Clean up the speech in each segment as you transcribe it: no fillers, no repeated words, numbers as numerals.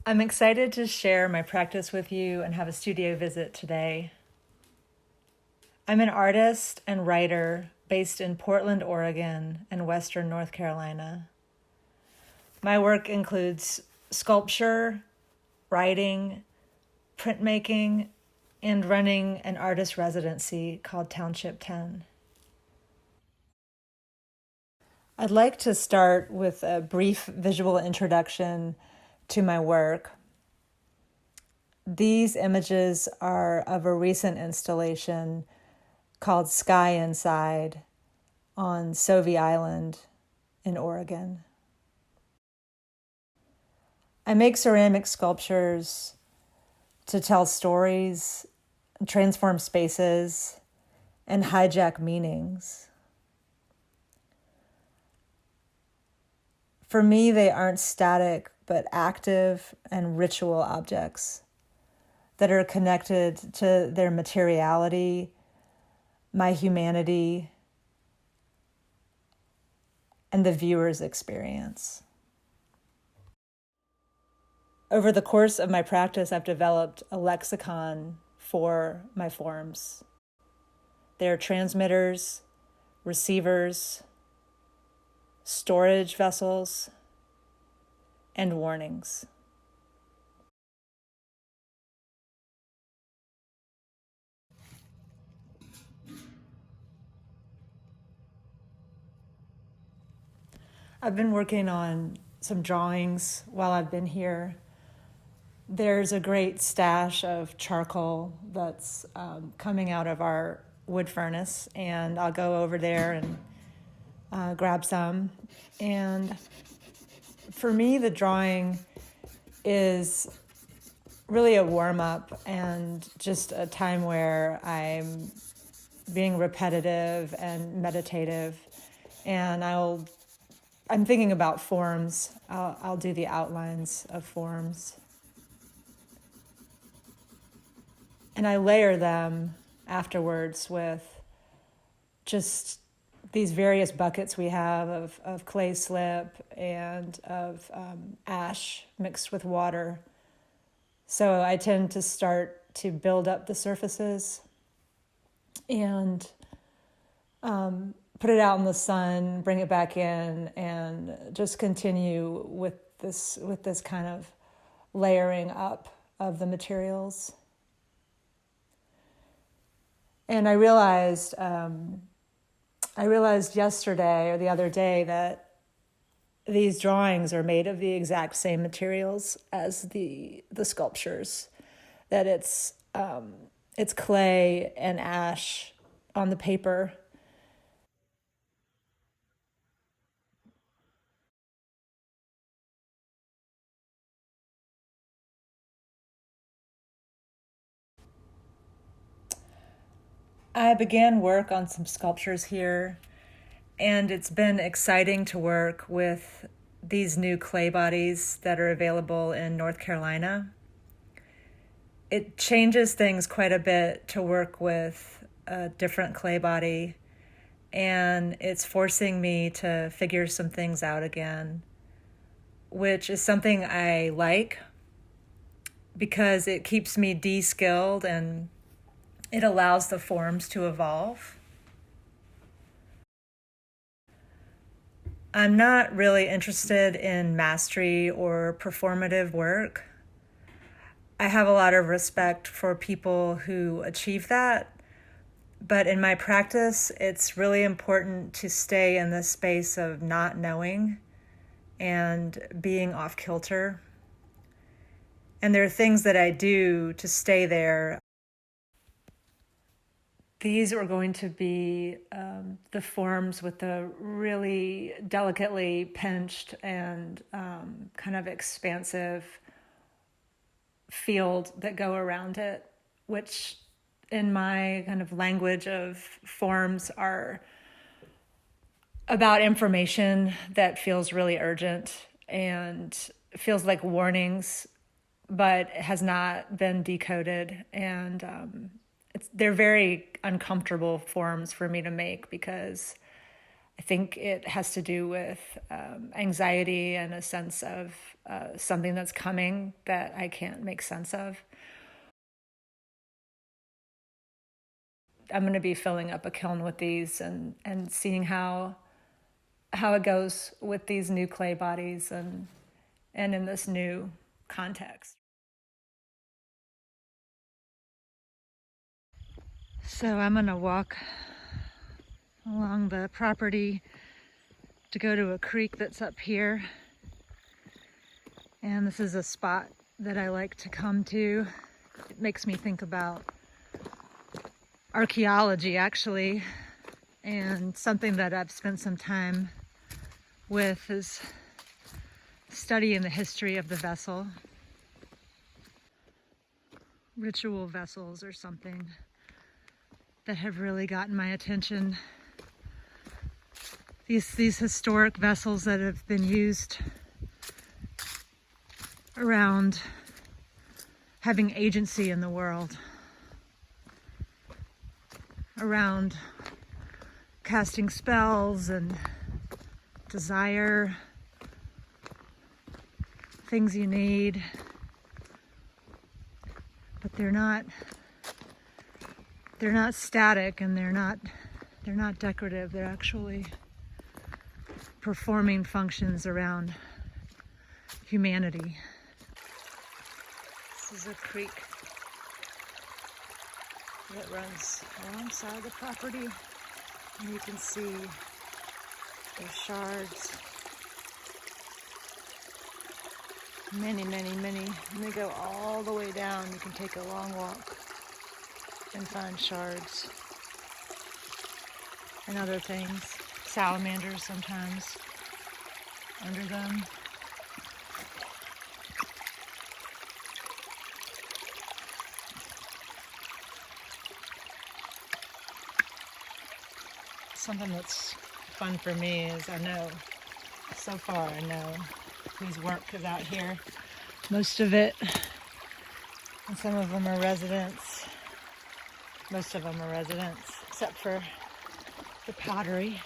I'm excited to share my practice with you and have a studio visit today. I'm an artist and writer based in Portland, Oregon, and Western North Carolina. My work includes sculpture, writing, printmaking, and running an artist residency called Township 10. I'd like to start with a brief visual introduction to my work. These images are of a recent installation called Sky Inside on Sauvie Island in Oregon. I make ceramic sculptures to tell stories, transform spaces, and hijack meanings. For me, they aren't static, but active and ritual objects that are connected to their materiality, my humanity, and the viewer's experience. Over the course of my practice, I've developed a lexicon for my forms. They are transmitters, receivers, storage vessels, and warnings. I've been working on some drawings while I've been here. There's a great stash of charcoal that's coming out of our wood furnace, and I'll go over there and grab some. And for me, the drawing is really a warm-up and just a time where I'm being repetitive and meditative, and I'm thinking about forms. I'll do the outlines of forms. And I layer them afterwards with just these various buckets we have of clay slip and of ash mixed with water. So I tend to start to build up the surfaces and put it out in the sun, bring it back in, and just continue with this kind of layering up of the materials. And I realized yesterday or the other day that these drawings are made of the exact same materials as the sculptures. That it's clay and ash on the paper. I began work on some sculptures here, and it's been exciting to work with these new clay bodies that are available in North Carolina. It changes things quite a bit to work with a different clay body, and it's forcing me to figure some things out again, which is something I like because it keeps me de-skilled and it allows the forms to evolve. I'm not really interested in mastery or performative work. I have a lot of respect for people who achieve that, but in my practice, it's really important to stay in the space of not knowing and being off kilter. And there are things that I do to stay there. These are going to be the forms with the really delicately pinched and kind of expansive field that go around it, which in my kind of language of forms are about information that feels really urgent and feels like warnings, but has not been decoded. And they're very uncomfortable forms for me to make because I think it has to do with anxiety and a sense of something that's coming that I can't make sense of. I'm going to be filling up a kiln with these and seeing how it goes with these new clay bodies and in this new context. So I'm going to walk along the property to go to a creek that's up here. And this is a spot that I like to come to. It makes me think about archaeology, actually, and something that I've spent some time with is studying the history of the vessel. Ritual vessels or something that have really gotten my attention. These historic vessels that have been used around having agency in the world, around casting spells and desire, things you need, but they're not static, and they're not decorative. They're actually performing functions around humanity. This is a creek that runs alongside the property, and you can see there's shards. Many. And they go all the way down. You can take a long walk and find shards and other things. Salamanders sometimes under them. Something that's fun for me is I know whose work is out here. Most of it, and some of them are residents. Most of them are residents, except for the pottery.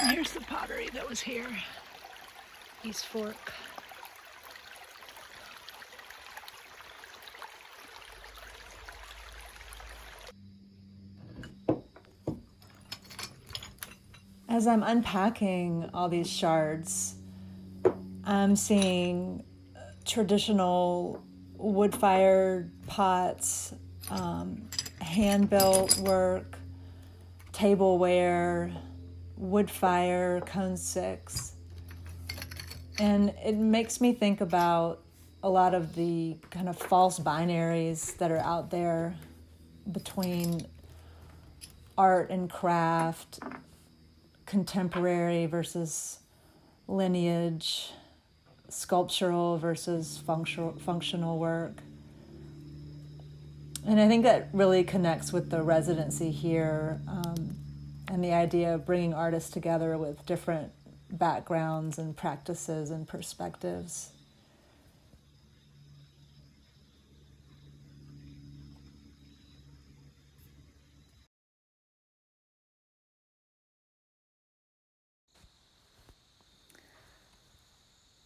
And here's the pottery that was here, East Fork. As I'm unpacking all these shards, I'm seeing traditional wood-fired pots, hand-built work, tableware, wood fire, cone sticks. And it makes me think about a lot of the kind of false binaries that are out there between art and craft, contemporary versus lineage, sculptural versus functional work. And I think that really connects with the residency here, and the idea of bringing artists together with different backgrounds and practices and perspectives.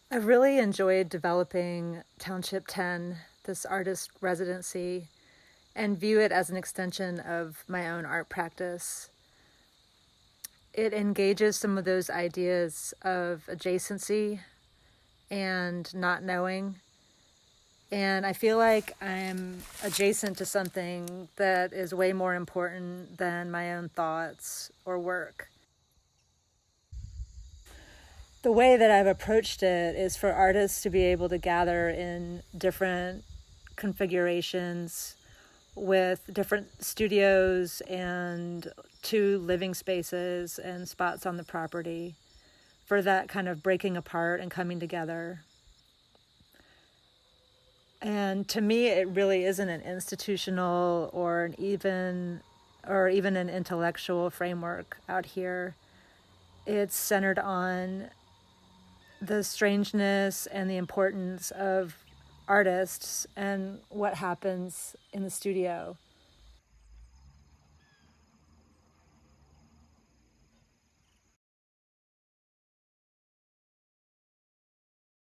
I've really enjoyed developing Township 10, this artist residency, and view it as an extension of my own art practice. It engages some of those ideas of adjacency and not knowing. And I feel like I'm adjacent to something that is way more important than my own thoughts or work. The way that I've approached it is for artists to be able to gather in different configurations with different studios and 2 living spaces and spots on the property for that kind of breaking apart and coming together. And to me, it really isn't an institutional or even an intellectual framework out here. It's centered on the strangeness and the importance of artists and what happens in the studio.